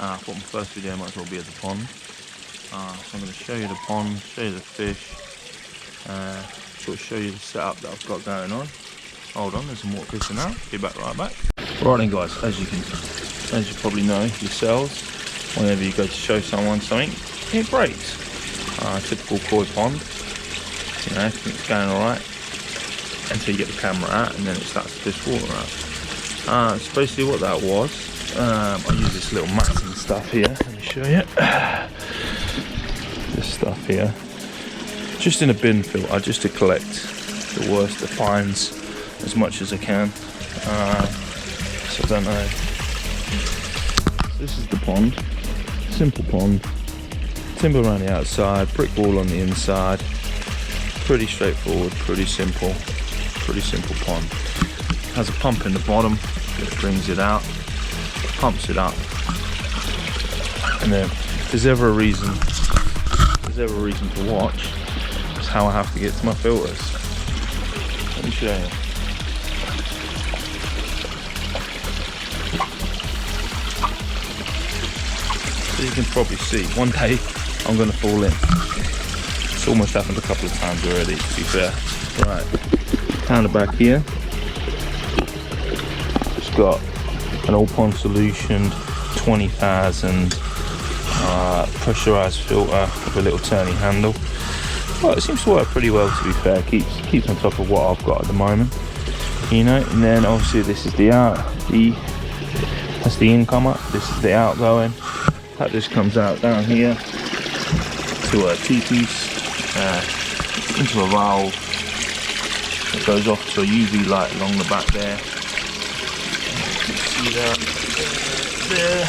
I thought my first video might as well be at the pond. So I'm going to show you the pond, show you the fish, sort of show you the setup that I've got going on. Hold on, there's some more fishing now. Be back right back. Right then guys, as you probably know yourselves, whenever you go to show someone something, it breaks. Typical koi pond, you know, everything's going alright until you get the camera out and then it starts to piss water out. So basically what that was, I use this little matting stuff here, let me show you. This stuff here, just in a bin filter, just to collect the worst of fines as much as I can. So I don't know. This is the pond, simple pond, timber around the outside, brick wall on the inside, pretty straightforward, pretty simple pond. Has a pump in the bottom that brings it out, pumps it up, and then if there's ever a reason to watch, it's how I have to get to my filters. Let me show you. So you can probably see, one day I'm going to fall in. It's almost happened a couple of times already, to be fair. Right, down the back here, it's got an all pond solution, 20,000 pressurized filter with a little turning handle. Well, it seems to work pretty well, to be fair. Keeps on top of what I've got at the moment, you know. And then obviously this is that's the incomer, this is the outgoing. That just comes out down here to a T-piece, into a valve. It goes off to a UV light along the back there. You see that there,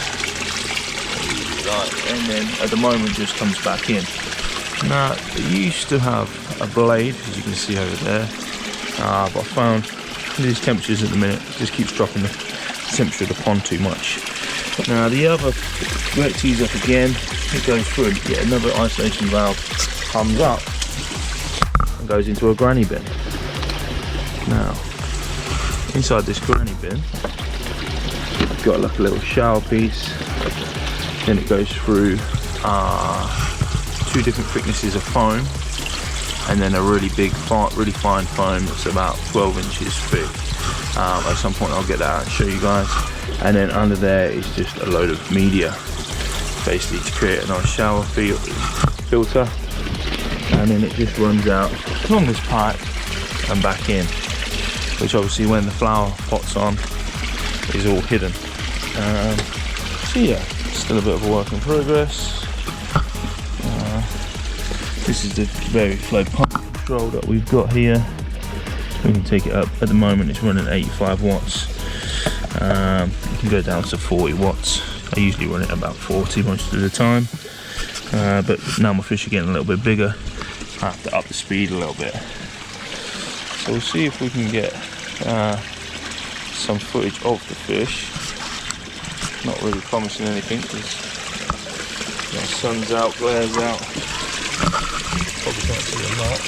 UV light, and then at the moment just comes back in. Now it used to have a blade, as you can see over there, but I found these temperatures at the minute, it just keeps dropping the temperature of the pond too much. Now the other, let it ease up again, it goes through and get another isolation valve, comes up and goes into a granny bin. Now inside this granny bin you've got like a little shower piece, then it goes through 2 different thicknesses of foam, and then a really big, really fine foam that's about 12 inches thick. At some point I'll get that out and show you guys. And then under there is just a load of media, basically to create a nice shower filter. And then it just runs out along this pipe and back in, which obviously when the flower pot's on is all hidden. So yeah, still a bit of a work in progress. This is the very flow pump control that we've got here. We can take it up. At the moment it's running 85 watts. You can go down to 40 watts. I usually run it about 40 most of the time. But now my fish are getting a little bit bigger, I have to up the speed a little bit. So we'll see if we can get some footage of the fish. Not really promising anything because the sun's out, glares out. Probably can't see a lot.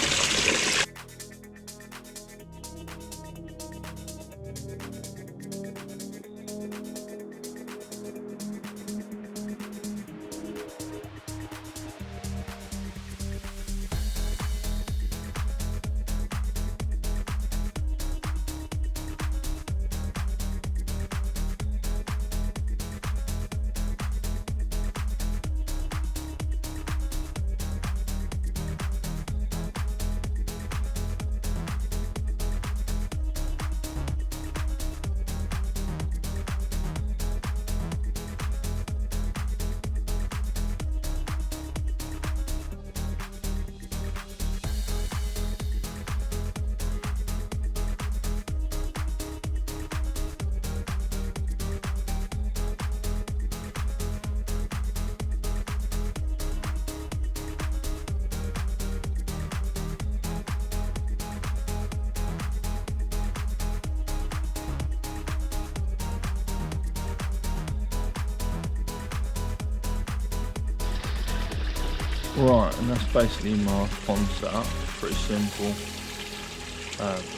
Right, and that's basically my pond setup. Pretty simple,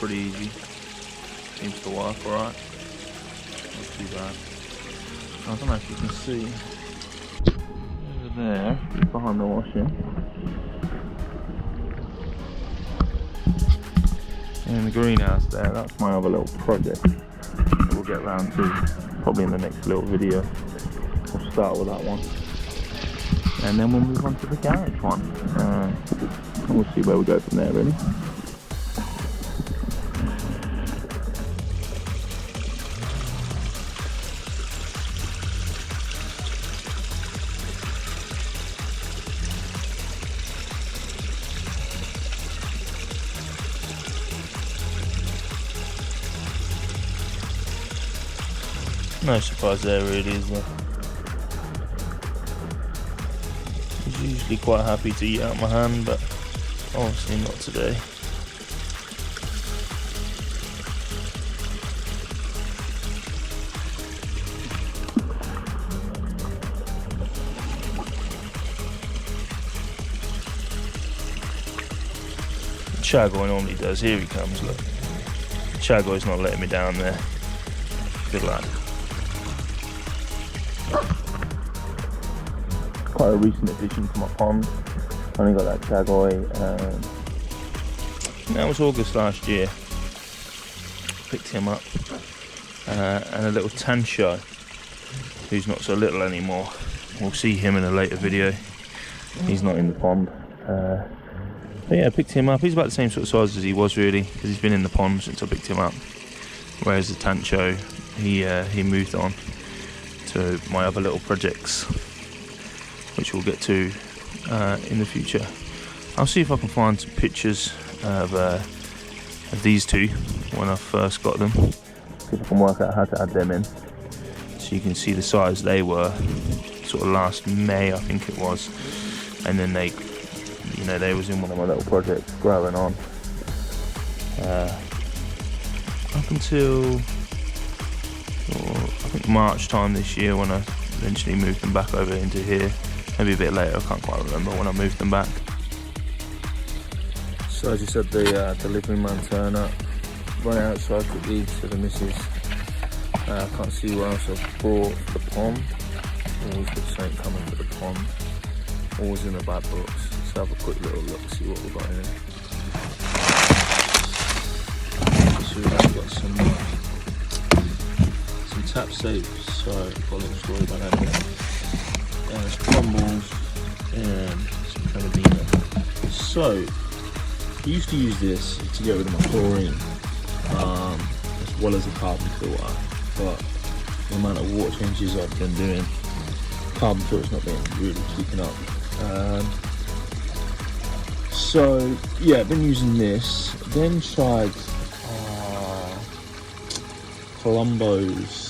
pretty easy. Seems to work alright. Not too bad. I don't know if you can see. there is behind the washing. And the greenhouse there, that's my other little project that we'll get round to probably in the next little video. We'll start with that one. And then we'll move on to the garage one. And we'll see where we go from there, really. No surprise there, really, is there? He's usually quite happy to eat out my hand, but obviously not today. Chagoy normally does. Here he comes, look. Chagoy's not letting me down there. Good lad. Quite a recent addition to my pond. Only got that Chagoy. That was August last year. Picked him up. And a little Tancho, who's not so little anymore. We'll see him in a later video. He's not in the pond. But yeah, I picked him up. He's about the same sort of size as he was, really, because he's been in the pond since I picked him up. Whereas the Tancho, he moved on to my other little projects, which we'll get to in the future. I'll see if I can find some pictures of these two when I first got them. See if I can work out how to add them in, so you can see the size they were sort of last May, I think it was. And then they, you know, they was in one of my little projects growing on up until I think March time this year, when I eventually moved them back over into here. Maybe a bit later, I can't quite remember when I moved them back. So as you said, the delivery man turned up. Run outside quickly to the missus. I can't see what else I've brought for the pond. Always got something coming for the pond. Always in the bad books. Let's have a quick little look, see what we've got in here. So we've got some tap safes. Sorry, I've got a little story about that. Some crumbles and some carabiner. So, I used to use this to get rid of my chlorine, as well as a carbon filter, but the amount of water changes I've been doing, carbon filter's not been really keeping up. So yeah, I've been using this, then tried Colombo's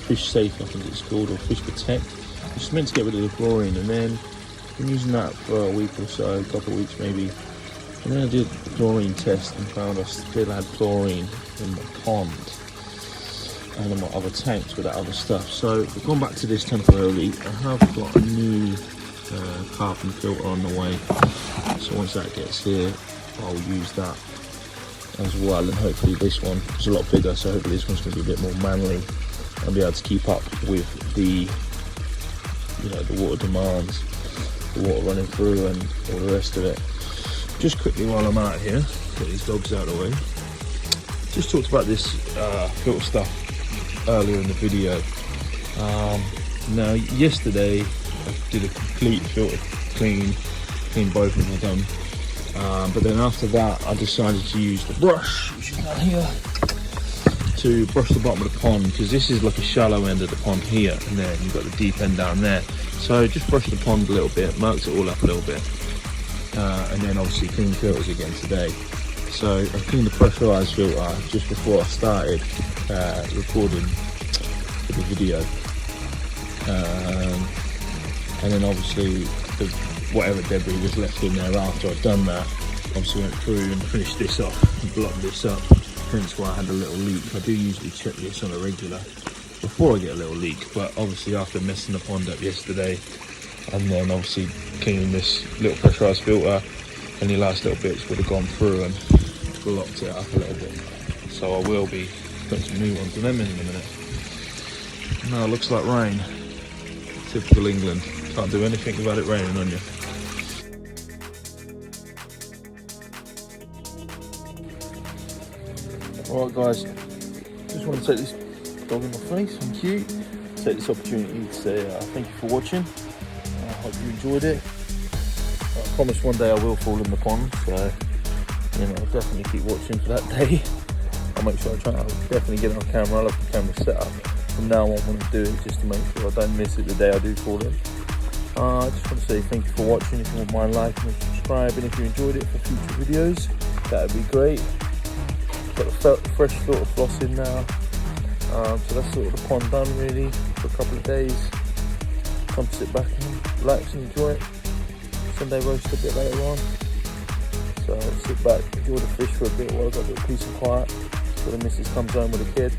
Fish Safe, I think it's called, or Fish Protect. It's meant to get rid of the chlorine, and then been using that for a week or so, a couple of weeks maybe. And then I did the chlorine test and found I still had chlorine in my pond and in my other tanks with that other stuff. So I've gone back to this temporarily. I have got a new carbon filter on the way. So once that gets here, I'll use that as well. And hopefully this one is a lot bigger, so hopefully this one's going to be a bit more manly and be able to keep up with the, you know, the water demands, the water running through and all the rest of it. Just quickly while I'm out here, get these dogs out of the way. Just talked about this filter stuff earlier in the video. Now yesterday I did a complete filter clean both of them, but then after that I decided to use the brush, which is down here, to brush the bottom of the pond, because this is like a shallow end of the pond here, and then you've got the deep end down there. So just brush the pond a little bit, marked it all up a little bit, and then obviously clean filters again today. So I cleaned the pressurized filter just before I started recording the video, and then obviously whatever debris was left in there after I'd done that, obviously went through and finished this off and blocked this up. Hence why I had a little leak. I do usually check this on a regular before I get a little leak, but obviously after messing the pond up yesterday and then obviously cleaning this little pressurized filter, any last little bits would have gone through and blocked it up a little bit. So I will be putting some new ones in them in a minute. Now it looks like rain. Typical England. Can't do anything about it raining on you. Alright guys, just want to take this dog in my face, I'm cute. Take this opportunity to say thank you for watching. I hope you enjoyed it. I promise one day I will fall in the pond, so you know, I'll definitely keep watching for that day. I'll make sure I'll definitely get it on camera. I love the camera setup. From now on, I want to do it just to make sure I don't miss it the day I do fall in. I just want to say thank you for watching. If you wouldn't mind liking and subscribing, if you enjoyed it for future videos, that would be great. Got a fresh filter floss in now. So that's sort of the pond done really for a couple of days. Time to sit back and relax and enjoy it. Sunday roast a bit later on. So sit back, enjoy the fish for a bit while I've got a bit of peace and quiet. So the missus comes home with a kid.